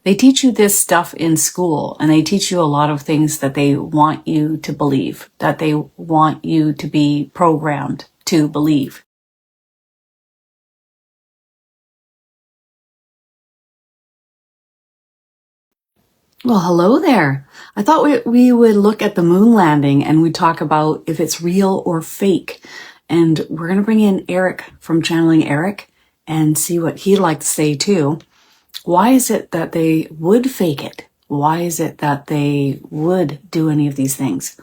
They teach you this stuff in school, and they teach you a lot of things that they want you to believe, that they want you to be programmed to believe. Well, hello there. I thought we would look at the moon landing and we'd talk about if it's real or fake. And we're going to bring in Erik from Channeling Erik and see what he'd like to say too. Why is it that they would fake it? Why is it that they would do any of these things?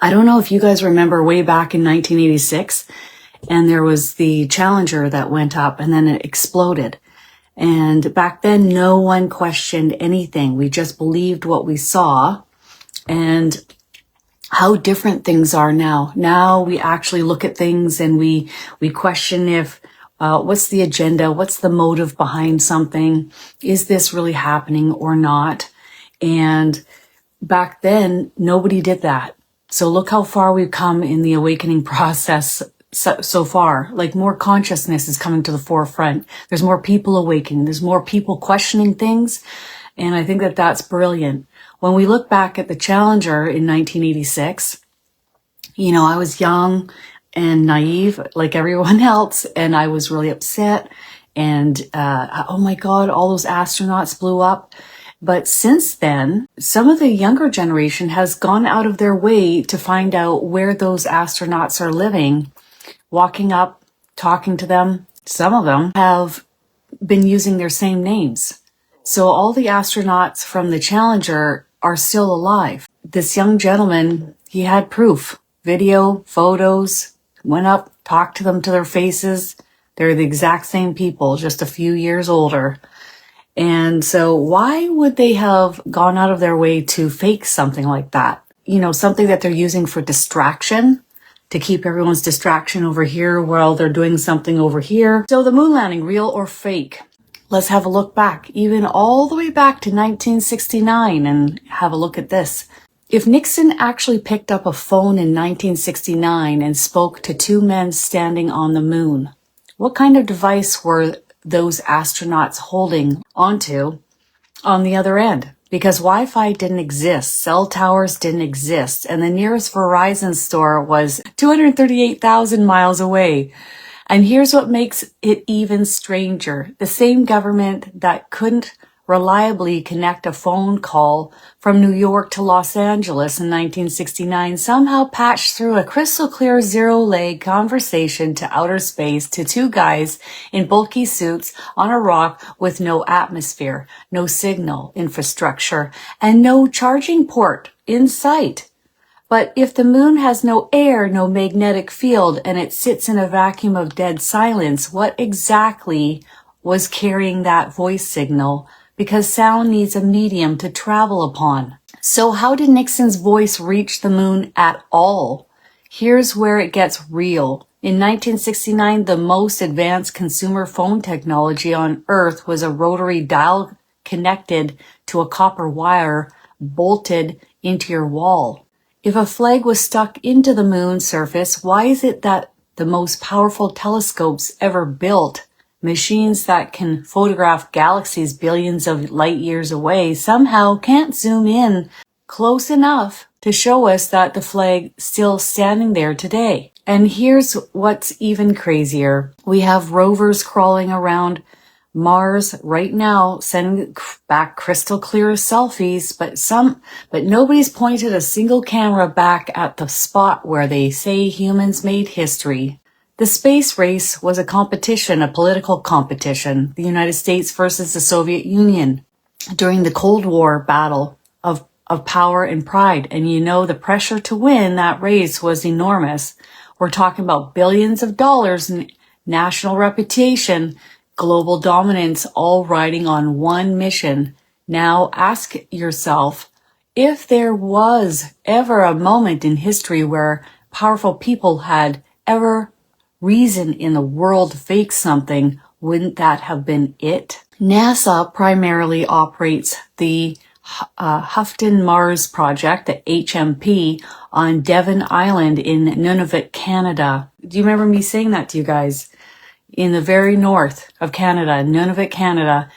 I don't know if you guys remember way back in 1986, and there was the Challenger that went up and then it exploded. And back then, no one questioned anything. We just believed what we saw, and how different things are now. Now we actually look at things and we question if, what's the agenda? What's the motive behind something? Is this really happening or not? And back then, nobody did that. So look how far we've come in the awakening process so far. Like, more consciousness is coming to the forefront. There's more people awakening. There's more people questioning things. And I think that that's brilliant. When we look back at the Challenger in 1986, I was young and naive like everyone else, and I was really upset. And, oh my God, all those astronauts blew up. But since then, some of the younger generation has gone out of their way to find out where those astronauts are living, walking up, talking to them. Some of them have been using their same names. So all the astronauts from the Challenger are still alive. This young gentleman, he had proof, video, photos, went up, talked to them to their faces. They're the exact same people, just a few years older. And so why would they have gone out of their way to fake something like that? Something that they're using for distraction, to keep everyone's distraction over here while they're doing something over here. So the moon landing, real or fake? Let's have a look back, even all the way back to 1969, and have a look at this. If Nixon actually picked up a phone in 1969 and spoke to two men standing on the moon, what kind of device were those astronauts holding onto on the other end? Because Wi-Fi didn't exist, cell towers didn't exist, and the nearest Verizon store was 238,000 miles away. And here's what makes it even stranger. The same government that couldn't reliably connect a phone call from New York to Los Angeles in 1969 somehow patched through a crystal clear zero-leg conversation to outer space to two guys in bulky suits on a rock with no atmosphere, no signal infrastructure, and no charging port in sight. But if the moon has no air, no magnetic field, and it sits in a vacuum of dead silence, what exactly was carrying that voice signal? Because sound needs a medium to travel upon. So how did Nixon's voice reach the moon at all? Here's where it gets real. In 1969, the most advanced consumer phone technology on Earth was a rotary dial connected to a copper wire bolted into your wall. If a flag was stuck into the moon's surface, why is it that the most powerful telescopes ever built, machines that can photograph galaxies billions of light years away, somehow can't zoom in close enough to show us that the flag still standing there today? And here's what's even crazier. We have rovers crawling around Mars right now, sending back crystal clear selfies, but nobody's pointed a single camera back at the spot where they say humans made history. The space race was a competition, a political competition, the United States versus the Soviet Union during the Cold War battle of power and pride. And the pressure to win that race was enormous. We're talking about billions of dollars in national reputation, global dominance, all riding on one mission. Now ask yourself, if there was ever a moment in history where powerful people had ever reason in the world to fake something, wouldn't that have been it? NASA primarily operates the Houghton Mars Project, the HMP, on Devon Island in Nunavut, Canada. Do you remember me saying that to you guys? In the very north of Canada, Nunavut, Canada,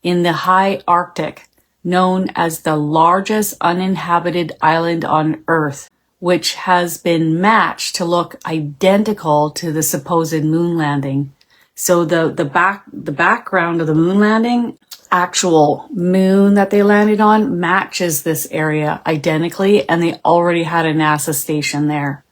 in the high Arctic, known as the largest uninhabited island on Earth, which has been matched to look identical to the supposed moon landing. So the background of the moon landing, actual moon that they landed on, matches this area identically, and they already had a NASA station there.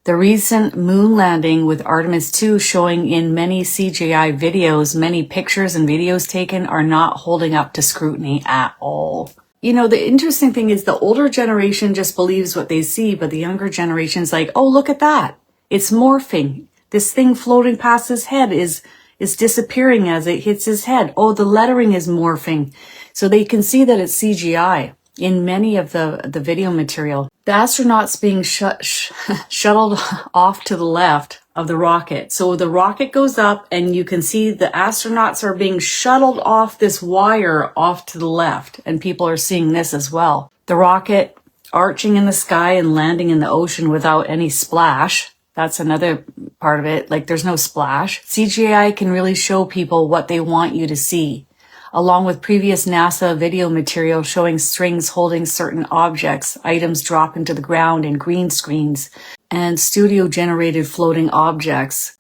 The recent moon landing with Artemis 2 showing in many CGI videos, many pictures and videos taken, are not holding up to scrutiny at all. You know, the interesting thing is the older generation just believes what they see, but the younger generation's like, oh, look at that. It's morphing. This thing floating past his head is disappearing as it hits his head. Oh, the lettering is morphing. So they can see that it's CGI in many of the video material. The astronauts being shuttled off to the left of the rocket. So the rocket goes up and you can see the astronauts are being shuttled off this wire off to the left. And people are seeing this as well. The rocket arching in the sky and landing in the ocean without any splash. That's another part of it. Like there's no splash. CGI can really show people what they want you to see, along with previous NASA video material showing strings holding certain objects, items drop into the ground, and green screens, and studio-generated floating objects.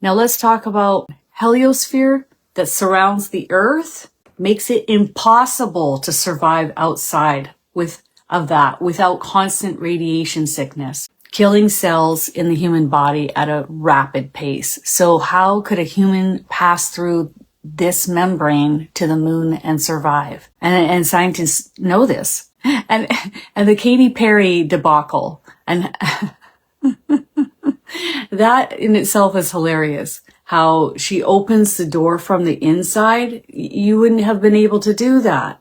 Now let's talk about heliosphere that surrounds the Earth. Makes it impossible to survive outside of that without constant radiation sickness, killing cells in the human body at a rapid pace. So how could a human pass through this membrane to the moon and survive? And scientists know this. And the Katy Perry debacle, and that in itself is hilarious. How she opens the door from the inside. You wouldn't have been able to do that.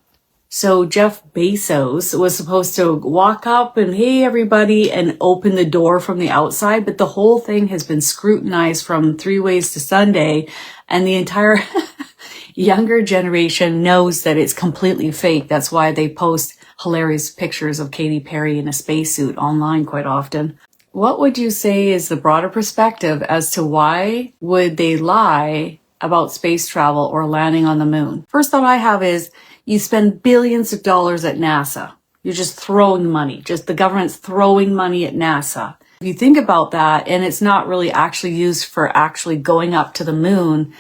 So Jeff Bezos was supposed to walk up and, hey, everybody, and open the door from the outside. But the whole thing has been scrutinized from 3 ways to Sunday. And the entire younger generation knows that it's completely fake. That's why they post hilarious pictures of Katy Perry in a spacesuit online quite often. What would you say is the broader perspective as to why would they lie about space travel or landing on the moon? First thought I have is you spend billions of dollars at NASA. You're just throwing money. Just the government's throwing money at NASA. If you think about that, and it's not really actually used for actually going up to the moon,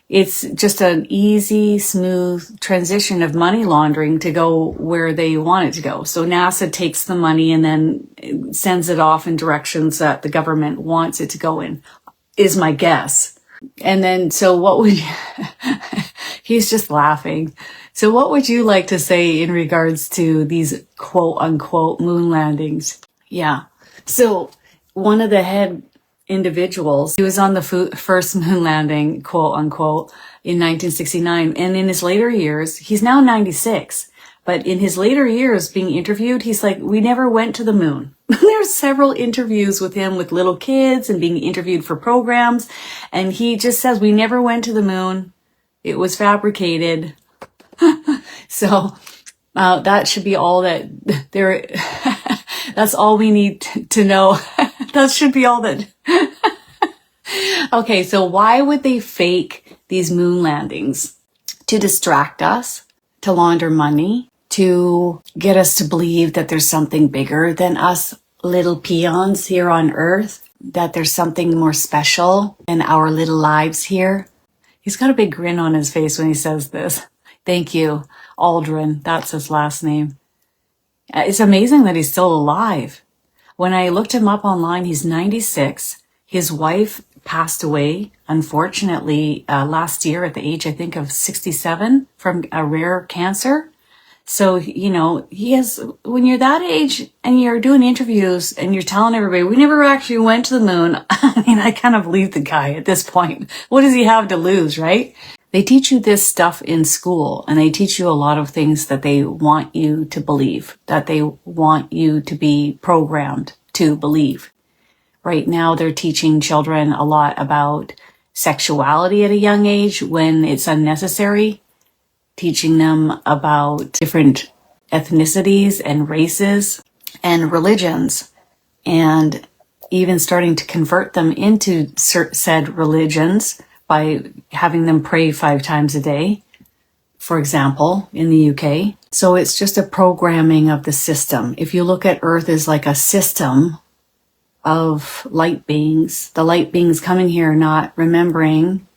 it's just an easy, smooth transition of money laundering to go where they want it to go. So NASA takes the money and then sends it off in directions that the government wants it to go in, is my guess. And then, so what would you, he's just laughing. So what would you like to say in regards to these quote unquote moon landings? Yeah. So one of the head individuals, he was on the first moon landing, quote unquote, in 1969. And in his later years, he's now 96, but in his later years being interviewed, he's like, we never went to the moon. There's several interviews with him with little kids and being interviewed for programs. And he just says, we never went to the moon. It was fabricated. So, that should be all that there, that's all we need to know. That should be all that. Okay, so why would they fake these moon landings? To distract us, to launder money, to get us to believe that there's something bigger than us little peons here on Earth, that there's something more special in our little lives here. He's got a big grin on his face when he says this. Thank you, Aldrin. That's his last name. It's amazing that he's still alive. When I looked him up online, he's 96. His wife passed away, unfortunately, last year at the age, I think, of 67 from a rare cancer. So, you know, he has, when you're that age and you're doing interviews and you're telling everybody, we never actually went to the moon. I mean, I kind of believe the guy at this point. What does he have to lose, right? They teach you this stuff in school, and they teach you a lot of things that they want you to believe, that they want you to be programmed to believe. Right now, they're teaching children a lot about sexuality at a young age when it's unnecessary, teaching them about different ethnicities and races and religions, and even starting to convert them into said religions by having them pray 5 times a day for example, in the UK. So it's just a programming of the system. If you look at Earth as like a system of light beings, the light beings coming here not remembering,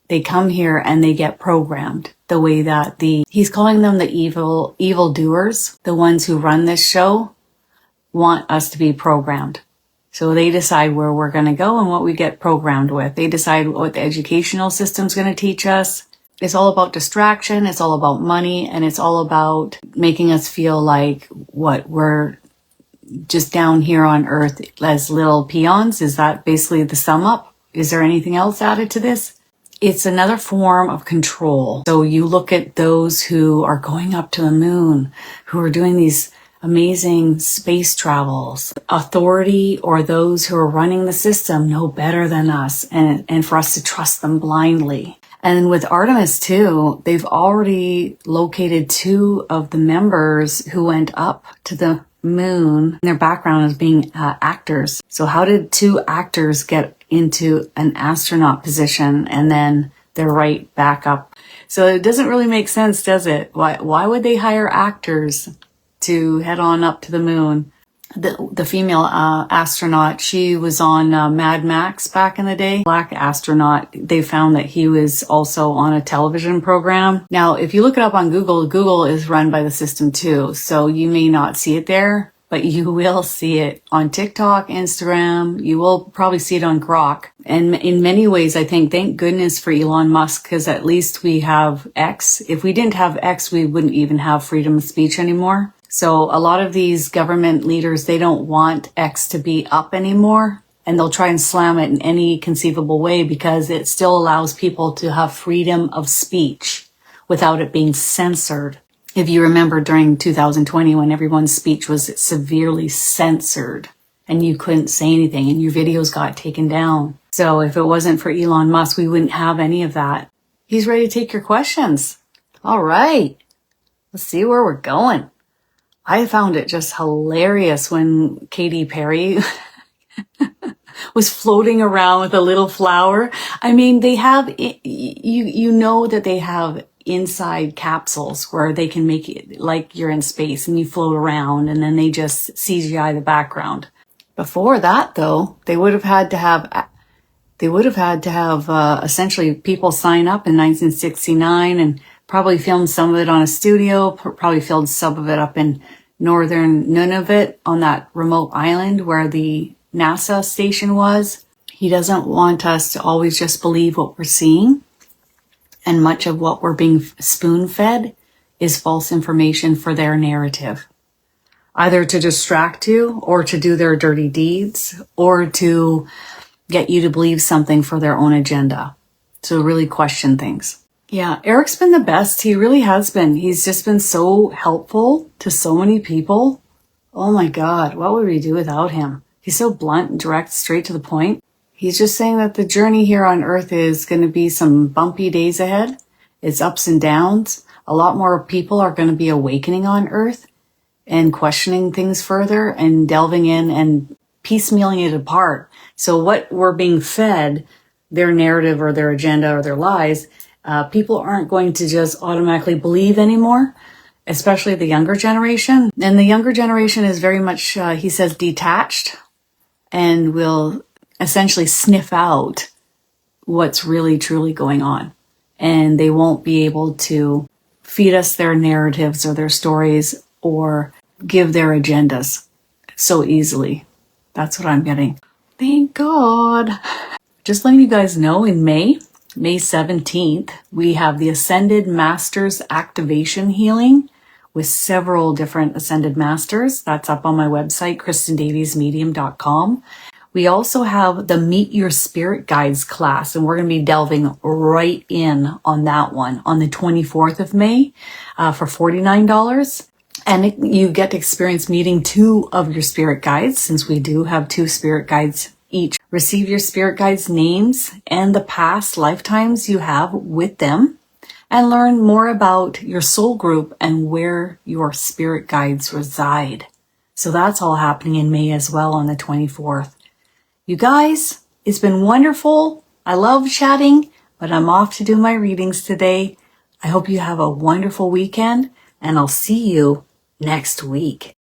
they come here and they get programmed the way that he's calling them the evil doers, the ones who run this show, want us to be programmed. So they decide where we're going to go and what we get programmed with. They decide what the educational system's going to teach us. It's all about distraction. It's all about money. And it's all about making us feel like we're just down here on Earth as little peons. Is that basically the sum up? Is there anything else added to this? It's another form of control. So you look at those who are going up to the moon, who are doing these amazing space travels. Authority or those who are running the system know better than us, and for us to trust them blindly. And with Artemis too, they've already located 2 of the members who went up to the moon. Their background is being actors. So how did 2 actors get into an astronaut position and then they're right back up? So it doesn't really make sense, does it? Why would they hire actors to head on up to the moon? The female astronaut, she was on Mad Max back in the day. Black astronaut, they found that he was also on a television program. Now, if you look it up on Google, Google is run by the system too. So you may not see it there, but you will see it on TikTok, Instagram. You will probably see it on Grok. And in many ways, I think, thank goodness for Elon Musk, because at least we have X. If we didn't have X, we wouldn't even have freedom of speech anymore. So a lot of these government leaders, they don't want X to be up anymore, and they'll try and slam it in any conceivable way because it still allows people to have freedom of speech without it being censored. If you remember during 2020 when everyone's speech was severely censored and you couldn't say anything and your videos got taken down. So if it wasn't for Elon Musk, we wouldn't have any of that. He's ready to take your questions. All right, let's see where we're going. I found it just hilarious when Katy Perry was floating around with a little flower. I mean, they have, you know that they have inside capsules where they can make it like you're in space and you float around, and then they just CGI the background. Before that though, they would have had to have essentially people sign up in 1969 and probably filmed some of it on a studio, probably filmed some of it up in northern Nunavut on that remote island where the NASA station was. He doesn't want us to always just believe what we're seeing. And much of what we're being spoon-fed is false information for their narrative. Either to distract you or to do their dirty deeds or to get you to believe something for their own agenda. So really question things. Yeah, Erik's been the best. He really has been. He's just been so helpful to so many people. Oh my God, what would we do without him? He's so blunt, direct, straight to the point. He's just saying that the journey here on Earth is going to be some bumpy days ahead. It's ups and downs. A lot more people are going to be awakening on Earth and questioning things further and delving in and piecemealing it apart. So what we're being fed, their narrative or their agenda or their lies, people aren't going to just automatically believe anymore, especially the younger generation. And the younger generation is very much, he says, detached and will essentially sniff out what's really truly going on. And they won't be able to feed us their narratives or their stories or give their agendas so easily. That's what I'm getting. Thank God. Just letting you guys know, in May 17th, we have the Ascended Masters Activation Healing with several different Ascended Masters. That's up on my website, KristinDaviesMedium.com. We also have the Meet Your Spirit Guides class, and we're going to be delving right in on that one on the 24th of May for $49. And you get to experience meeting 2 of your spirit guides, since we do have 2 spirit guides each. Receive your spirit guides' names and the past lifetimes you have with them, and learn more about your soul group and where your spirit guides reside. So that's all happening in May as well on the 24th. You guys, it's been wonderful. I love chatting, but I'm off to do my readings today. I hope you have a wonderful weekend, and I'll see you next week.